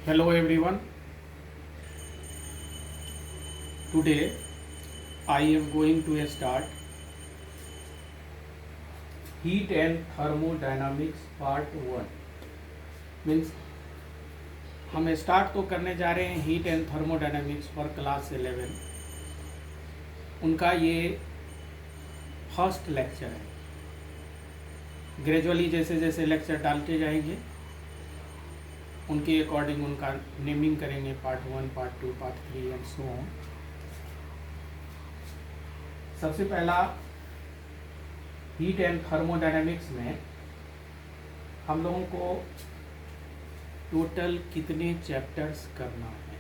Hello everyone. Today I am going to start Heat and Thermodynamics Part 1. Means हम start तो करने जा रहे हैं heat and thermodynamics for class 11। उनका ये फर्स्ट लेक्चर है। ग्रेजुअली जैसे जैसे लेक्चर डालते जाएंगे उनके अकॉर्डिंग उनका नेमिंग करेंगे, part 1, part 2, part 3 and so on. सबसे पहला हीट एंड थर्मोडायनामिक्स में हम लोगों को टोटल कितने चैप्टर्स करना है।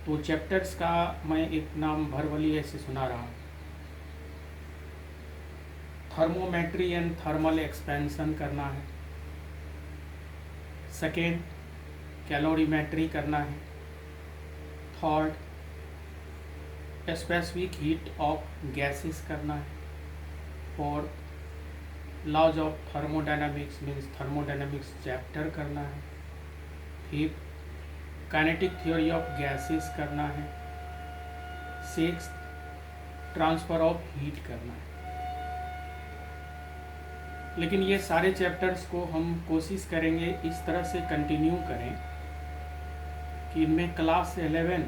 तो चैप्टर्स का मैं एक नाम भरवली ऐसे सुना रहा हूँ। थर्मोमेट्री एंड थर्मल एक्सपेंशन करना है। सेकेंड, कैलोरीमेट्री करना है। Third, specific heat of gases करना है। Fourth, laws of thermodynamics means thermodynamics chapter करना है। Fifth, kinetic theory of gases करना है। सिक्स्थ, ट्रांसफ़र ऑफ हीट करना है। लेकिन ये सारे चैप्टर्स को हम कोशिश करेंगे इस तरह से कंटिन्यू करें कि इनमें क्लास 11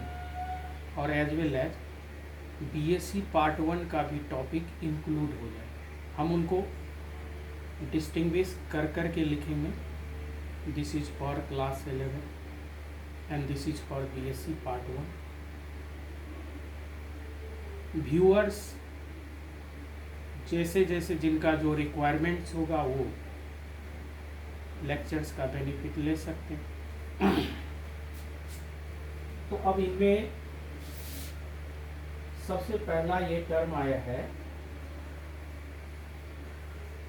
और as well as BSc part 1 का भी टॉपिक इंक्लूड हो जाए। हम उनको डिस्टिंग्विश कर कर के लिखेंगे, this is for class 11 and this is for BSc part 1। Viewers जैसे जैसे जिनका जो रिक्वायरमेंट्स होगा वो लेक्चर्स का बेनिफिट ले सकते हैं। तो अब इनमें सबसे पहला ये टर्म आया है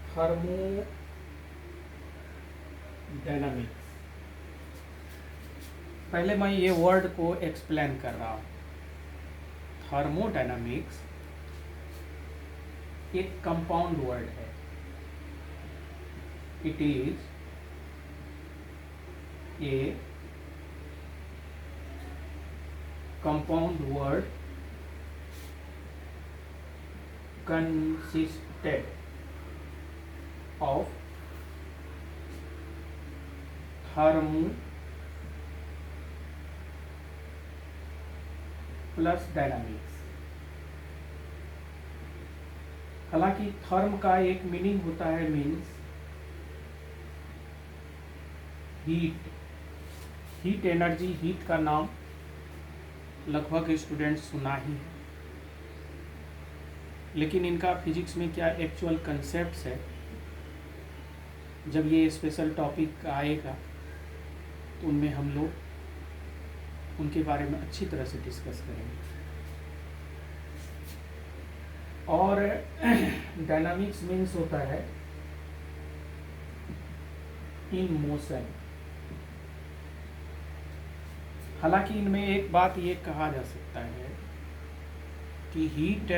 थर्मोडायनामिक्स। पहले मैं ये वर्ड को एक्सप्लेन कर रहा हूँ। थर्मोडायनामिक्स एक कंपाउंड वर्ड है। It is a compound word consisted of thermo plus dynamics। हालांकि थर्म का एक मीनिंग होता है मीन्स हीट एनर्जी। हीट का नाम लगभग स्टूडेंट्स सुना ही है, लेकिन इनका फिजिक्स में क्या एक्चुअल कंसेप्ट्स है, जब ये स्पेशल टॉपिक आएगा तो उनमें हम लोग उनके बारे में अच्छी तरह से डिस्कस करेंगे। और डायनामिक्स मीन्स होता है इन मोशन। हालांकि इनमें एक बात ये कहा जा सकता है कि हीट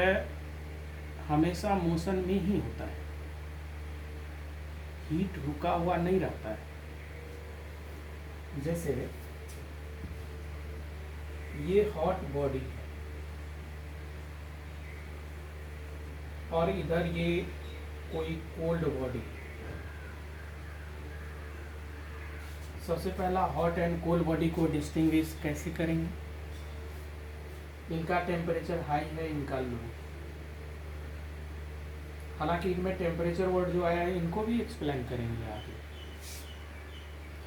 हमेशा मोशन में ही होता है, हीट रुका हुआ नहीं रहता है। जैसे ये हॉट बॉडी है और इधर ये कोई कोल्ड बॉडी। सबसे पहला हॉट एंड कोल्ड बॉडी को डिस्टिंग्विश कैसे करेंगे। इनका टेम्परेचर हाई है, इनका लो। हालांकि इनमें टेम्परेचर वर्ड जो आया है इनको भी एक्सप्लेन करेंगे आगे।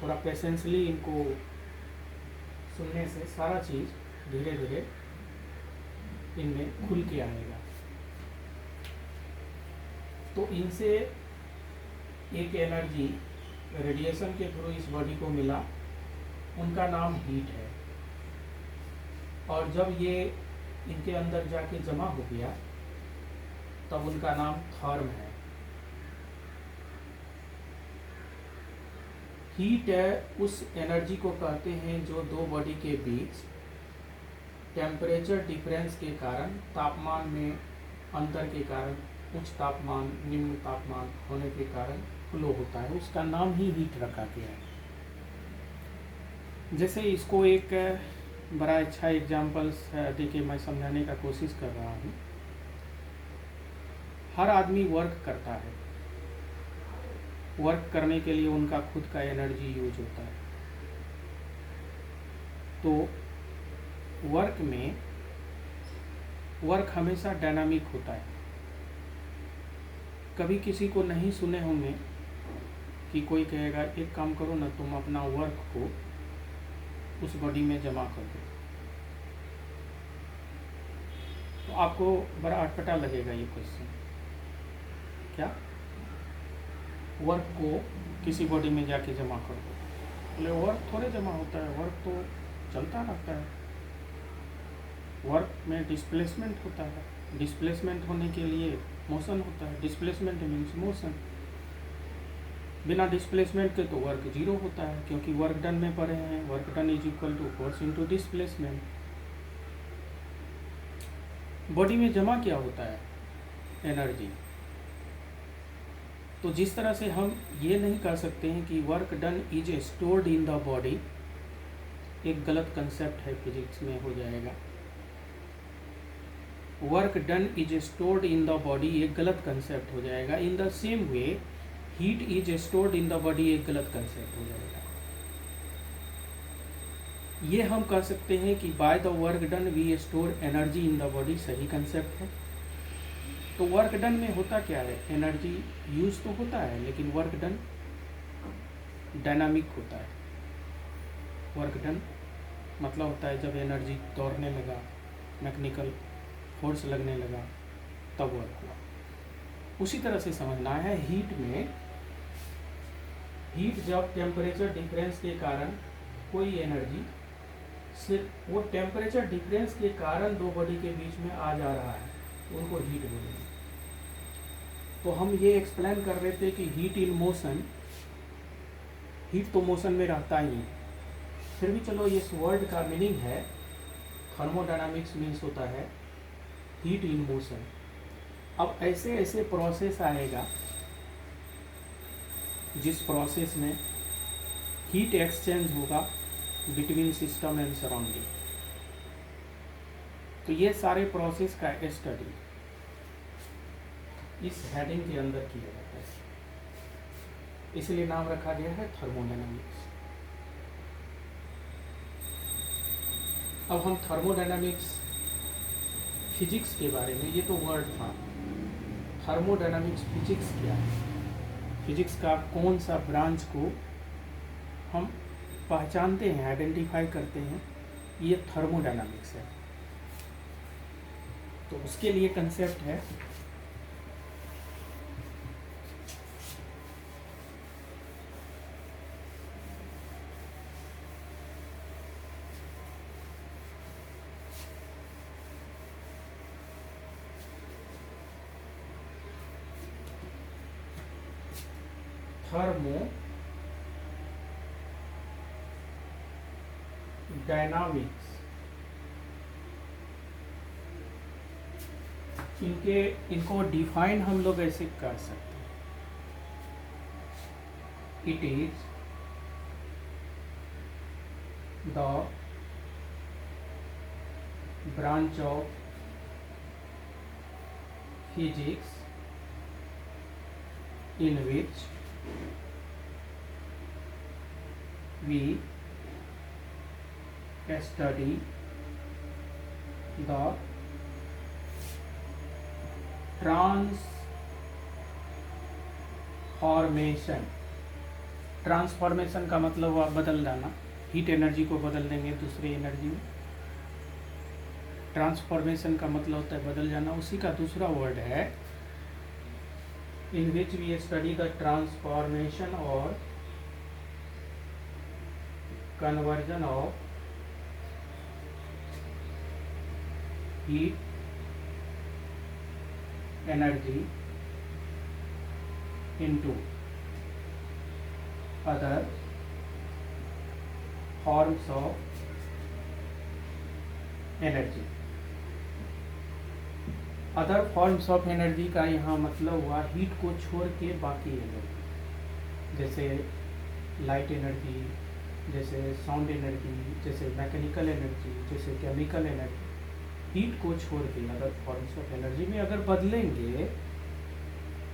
थोड़ा पेशेंसली इनको सुनने से सारा चीज़ धीरे धीरे इनमें खुल के आएगा। तो इनसे एक एनर्जी रेडिएशन के थ्रू इस बॉडी को मिला, उनका नाम हीट है। और जब ये इनके अंदर जाके जमा हो गया तब उनका नाम थर्म है। हीट उस एनर्जी को कहते हैं जो दो बॉडी के बीच टेम्परेचर डिफरेंस के कारण, तापमान में अंतर के कारण उच्च तापमान निम्न तापमान होने के कारण फ्लो होता है, उसका नाम ही हीट रखा गया है। जैसे इसको एक बड़ा अच्छा एग्जाम्पल्स देके मैं समझाने का कोशिश कर रहा हूँ। हर आदमी वर्क करता है, वर्क करने के लिए उनका खुद का एनर्जी यूज होता है। तो वर्क हमेशा डायनामिक होता है। कभी किसी को नहीं सुने होंगे कि कोई कहेगा एक काम करो ना, तुम अपना वर्क को उस बॉडी में जमा कर दो, तो आपको बड़ा अटपटा लगेगा ये क्वेश्चन। क्या वर्क को किसी बॉडी में जाके जमा कर दो? बोले वर्क थोड़े जमा होता है, वर्क तो चलता रहता है। वर्क में डिस्प्लेसमेंट होता है, डिस्प्लेसमेंट होने के लिए मोशन होता है। Displacement means motion. बिना डिस्प्लेसमेंट के तो वर्क जीरो होता है, क्योंकि वर्क डन में पढ़े हैं, work done is equal to force into displacement. Body में जमा क्या होता है? एनर्जी। तो जिस तरह से हम ये नहीं कह सकते हैं कि work done is stored in the body, एक गलत कंसेप्ट है, फिजिक्स में हो जाएगा। Work done is stored in the body एक गलत कंसेप्ट हो जाएगा। In the same way heat is stored in the body एक गलत कंसेप्ट हो जाएगा। ये हम कह सकते हैं कि by the work done we store energy in the body, सही कंसेप्ट है। तो वर्क डन में होता क्या है? एनर्जी यूज तो होता है, लेकिन वर्क डन डायनामिक होता है। वर्क डन मतलब होता है जब एनर्जी दौड़ने लगा, मैकेनिकल फोर्स लगने लगा, तब वर्क हुआ। उसी तरह से समझना है हीट में। हीट जब टेम्परेचर डिफरेंस के कारण कोई एनर्जी सिर्फ वो टेम्परेचर डिफरेंस के कारण दो बॉडी के बीच में आ जा रहा है, तो उनको हीट बोलेंगे। तो हम ये एक्सप्लेन कर रहे थे कि हीट इन मोशन, हीट तो मोशन में रहता ही है। फिर भी चलो इस वर्ड का मीनिंग है, थर्मोडायनामिक्स मीन्स होता है हीट इन मोशन। अब ऐसे ऐसे प्रोसेस आएगा जिस प्रोसेस में हीट एक्सचेंज होगा बिटवीन सिस्टम एंड सराउंडिंग। तो ये सारे प्रोसेस का स्टडी इस हेडिंग के अंदर किया जाता है, इसलिए नाम रखा गया है थर्मोडायनामिक्स। अब हम थर्मोडायनामिक्स फिजिक्स के बारे में, ये तो वर्ड था, थर्मोडायनामिक्स फिजिक्स क्या है, फिजिक्स का कौन सा ब्रांच को हम पहचानते हैं, आइडेंटिफाई करते हैं, ये थर्मोडायनामिक्स है। तो उसके लिए कंसेप्ट है थर्मोडायनामिक्स। इनको डिफाइन हम लोग ऐसे कर सकते हैं, it is the branch of physics in which we study the transformation. Transformation का मतलब हुआ बदल जाना, हीट एनर्जी को बदल देंगे दूसरी एनर्जी में। ट्रांसफॉर्मेशन का मतलब होता है बदल जाना, उसी का दूसरा वर्ड है in which we study the transformation or conversion of heat energy into other forms of energy। Other forms of energy का यहाँ मतलब हुआ हीट को छोड़ के बाकी एनर्जी, जैसे लाइट एनर्जी, जैसे साउंड एनर्जी, जैसे मैकेनिकल एनर्जी, जैसे केमिकल एनर्जी। हीट को छोड़ के अदर फॉर्म्स ऑफ एनर्जी में अगर बदलेंगे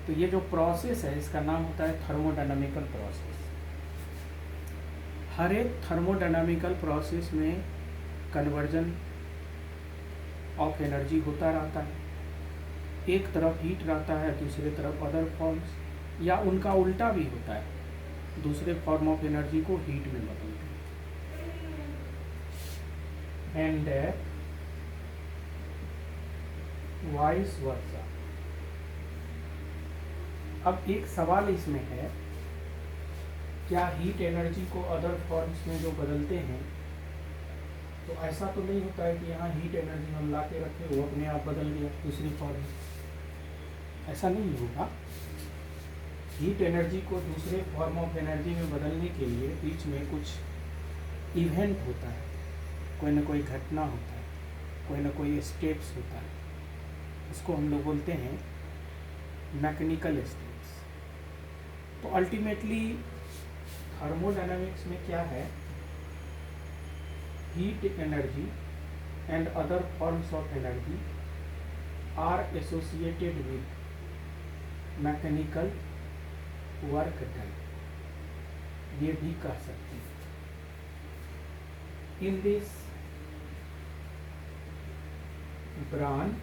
तो ये जो प्रोसेस है इसका नाम होता है थर्मोडायनामिकल प्रोसेस। हर एक थर्मोडायनामिकल प्रोसेस में कन्वर्जन ऑफ एनर्जी होता रहता है। एक तरफ हीट रहता है, दूसरे तरफ अदर फॉर्म्स, या उनका उल्टा भी होता है, दूसरे फॉर्म ऑफ एनर्जी को हीट में बदलते हैं, एंड वाइस वर्सा। अब एक सवाल इसमें है, क्या हीट एनर्जी को अदर फॉर्म्स में जो बदलते हैं तो ऐसा तो नहीं होता है कि यहाँ हीट एनर्जी हम ला के रखे वो अपने आप बदल गया दूसरी फॉर्म में? ऐसा नहीं होगा। हीट एनर्जी को दूसरे फॉर्म ऑफ एनर्जी में बदलने के लिए बीच में कुछ इवेंट होता है, कोई ना कोई घटना होता है, कोई ना कोई स्टेप्स होता है, उसको हम लोग बोलते हैं मैकेनिकल स्टेप्स। तो अल्टीमेटली थर्मोडायनामिक्स में क्या है, heat energy and other forms of energy are associated with mechanical work done, ये भी कह सकते हैं। In this branch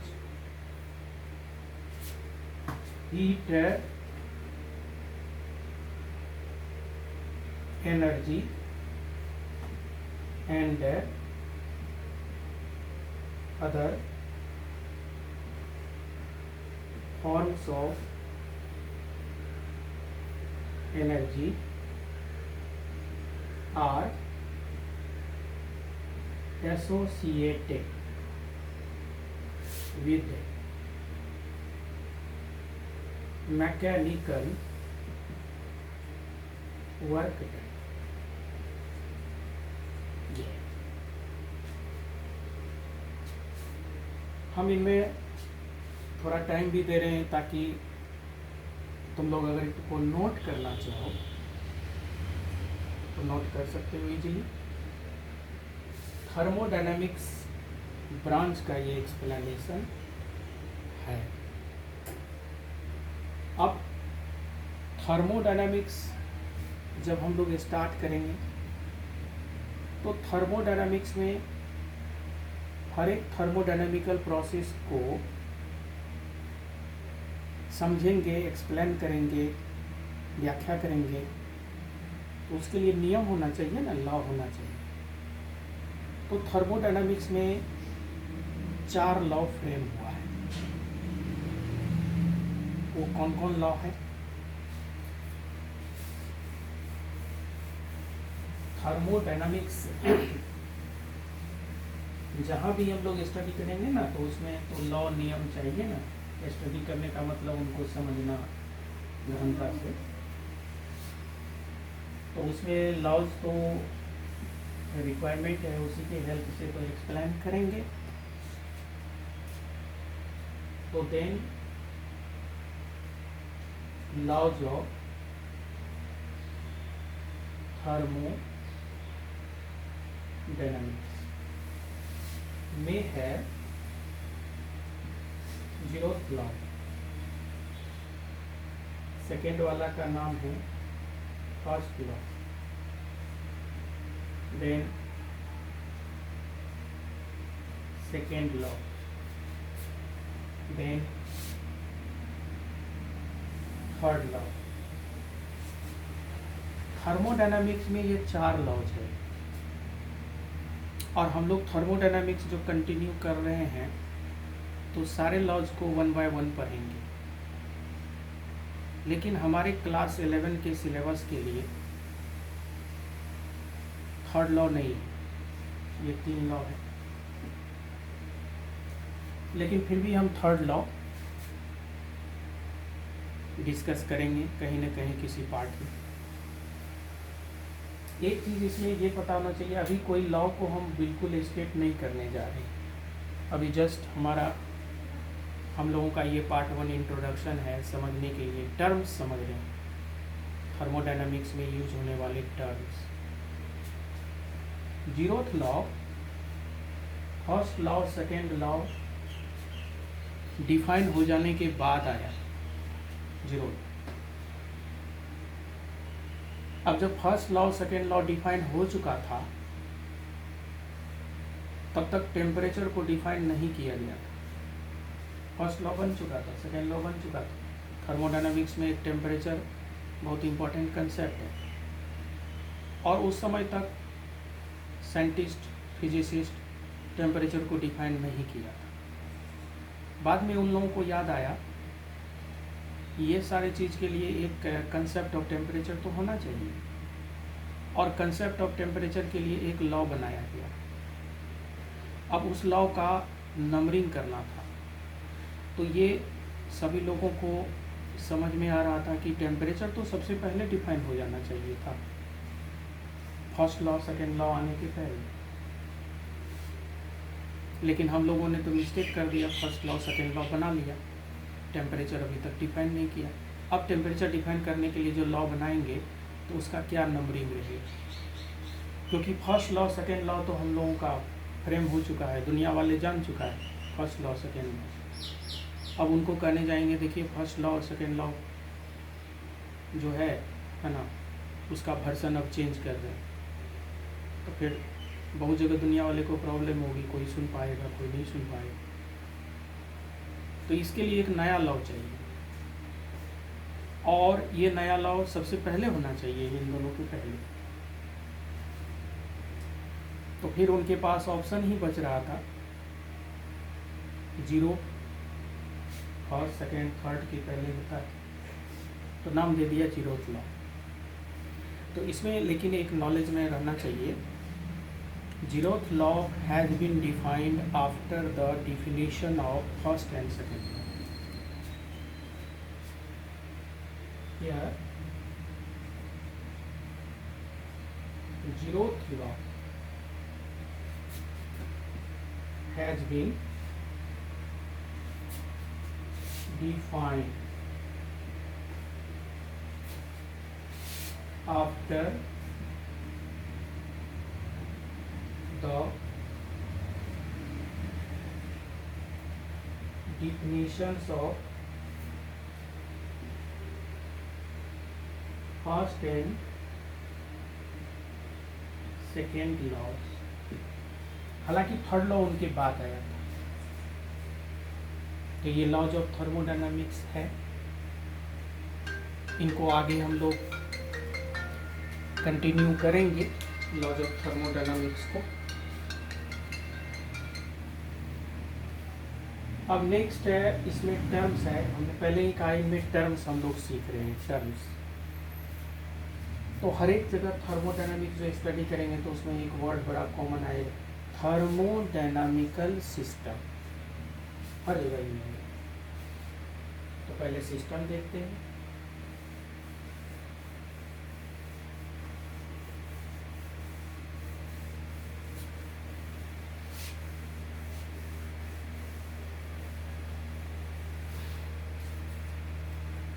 heat energy and other forms of energy are associated with mechanical work done। हम इनमें थोड़ा टाइम भी दे रहे हैं ताकि तुम लोग अगर इसको नोट करना चाहो तो नोट कर सकते हो इजीली। थर्मोडायनामिक्स ब्रांच का ये एक्सप्लेनेशन है। अब थर्मोडायनामिक्स जब हम लोग स्टार्ट करेंगे तो थर्मोडायनामिक्स में हर एक थर्मोडायनामिकल प्रोसेस को समझेंगे, एक्सप्लेन करेंगे, व्याख्या करेंगे, तो उसके लिए नियम होना चाहिए ना, लॉ होना चाहिए। तो थर्मोडायनामिक्स में 4 लॉ फ्रेम हुआ है। वो कौन कौन लॉ है? थर्मोडायनामिक्स जहाँ भी हम लोग स्टडी करेंगे ना तो उसमें तो लॉ नियम चाहिए ना। स्टडी करने का मतलब उनको समझना गहनता से, तो उसमें लॉज तो रिक्वायरमेंट है, उसी के हेल्प से तो एक्सप्लेन करेंगे। तो देन लॉज ऑफ थर्मोडायनामिक्स में है 0th लॉ, सेकेंड वाला का नाम है first law, then second law, then third law. Thermodynamics में ये 4 लॉज है और हम लोग थर्मोडायनामिक्स जो कंटिन्यू कर रहे हैं तो सारे लॉज को 1 बाय 1 पढ़ेंगे। लेकिन हमारे क्लास 11 के सिलेबस के लिए थर्ड लॉ नहीं है, ये 3 लॉ है। लेकिन फिर भी हम थर्ड लॉ डिस्कस करेंगे कहीं ना कहीं किसी पार्ट में। एक चीज़ इसमें ये पता होना चाहिए, अभी कोई लॉ को हम बिल्कुल स्टेट नहीं करने जा रहे हैं। अभी जस्ट हमारा हम लोगों का ये पार्ट 1 इंट्रोडक्शन है, समझने के लिए टर्म्स समझ रहे हैं, थर्मोडायनामिक्स में यूज होने वाले terms. Zeroth law, first law, second law define हो जाने के बाद आया जीरोथ। अब जब first law second law define हो चुका था, तब तक टेम्परेचर को डिफाइन नहीं किया गया था। फर्स्ट लॉ बन चुका था, सेकेंड लॉ बन चुका था। थर्मोडायनामिक्स में एक टेम्परेचर बहुत इंपॉर्टेंट कंसेप्ट है, और उस समय तक साइंटिस्ट, फिजिसिस्ट टेम्परेचर को डिफाइन नहीं किया था। बाद में उन लोगों को याद आया ये सारे चीज़ के लिए एक कंसेप्ट ऑफ टेम्परेचर तो होना चाहिए, और कंसेप्ट ऑफ टेम्परेचर के लिए एक लॉ बनाया गया। अब उस लॉ का नंबरिंग करना था, तो ये सभी लोगों को समझ में आ रहा था कि टेम्परेचर तो सबसे पहले डिफाइन हो जाना चाहिए था, फर्स्ट लॉ सेकेंड लॉ आने के पहले। लेकिन हम लोगों ने तो मिस्टेक कर दिया, फर्स्ट लॉ सेकेंड लॉ बना लिया, टेम्परेचर अभी तक डिफाइन नहीं किया। अब टेम्परेचर डिफाइन करने के लिए जो लॉ बनाएंगे तो उसका क्या नंबरिंग रहेगी, क्योंकि फर्स्ट लॉ सेकेंड लॉ तो हम लोगों का फ्रेम हो चुका है, दुनिया वाले जान चुका है फर्स्ट लॉ सेकेंड लॉ। अब उनको कहने जाएंगे देखिए फर्स्ट लॉ और सेकेंड लॉ जो है ना, उसका वर्जन अब चेंज कर रहे हैं, तो फिर बहुत जगह दुनिया वाले को प्रॉब्लम होगी, कोई सुन पाएगा कोई नहीं सुन पाएगा। तो इसके लिए एक नया लॉ चाहिए, और ये नया लॉ सबसे पहले होना चाहिए इन दोनों के पहले। तो फिर उनके पास ऑप्शन ही बच रहा था, जीरो, फर्स्ट सेकेंड थर्ड के पहले होता है, तो नाम दे दिया जीरोथ लॉ। तो इसमें लेकिन एक नॉलेज में रहना चाहिए, zeroth law has been defined after the definition of first and second law. Here, zeroth law has been defined after the definitions of first and second laws. हालांकि थर्ड लॉ उनके बाद आया था। तो ये लॉज ऑफ थर्मोडायनामिक्स है, इनको आगे हम लोग कंटिन्यू करेंगे, लॉज ऑफ थर्मोडायनामिक्स को। अब नेक्स्ट है, इसमें टर्म्स है, हमने पहले ही कहा इनमें टर्म्स हम लोग सीख रहे हैं, टर्म्स। तो हर एक जगह थर्मोडायनामिक्स जो स्टडी करेंगे तो उसमें एक वर्ड बड़ा कॉमन आएगा, थर्मोडायनामिकल सिस्टम, हर जगह ही है। तो पहले सिस्टम देखते हैं।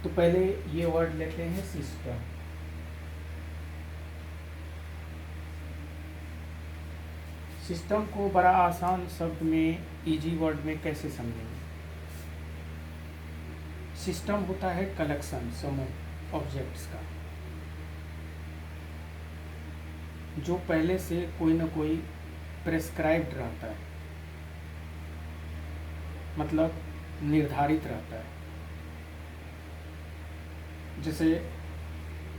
तो पहले ये वर्ड लेते हैं सिस्टम। सिस्टम को बड़ा आसान शब्द में, इजी वर्ड में कैसे समझेंगे? सिस्टम होता है कलेक्शन, समूह ऑब्जेक्ट्स का, जो पहले से कोई ना कोई प्रेस्क्राइब्ड रहता है, मतलब निर्धारित रहता है। जैसे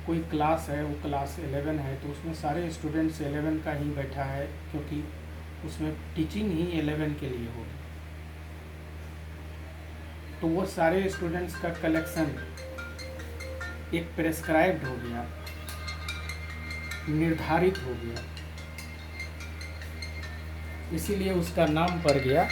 कोई क्लास है, वो क्लास 11 है, तो उसमें सारे स्टूडेंट्स 11 का ही बैठा है, क्योंकि उसमें टीचिंग ही 11 के लिए होगी। तो वो सारे स्टूडेंट्स का कलेक्शन एक प्रेस्क्राइब्ड हो गया, निर्धारित हो गया, इसीलिए उसका नाम पड़ गया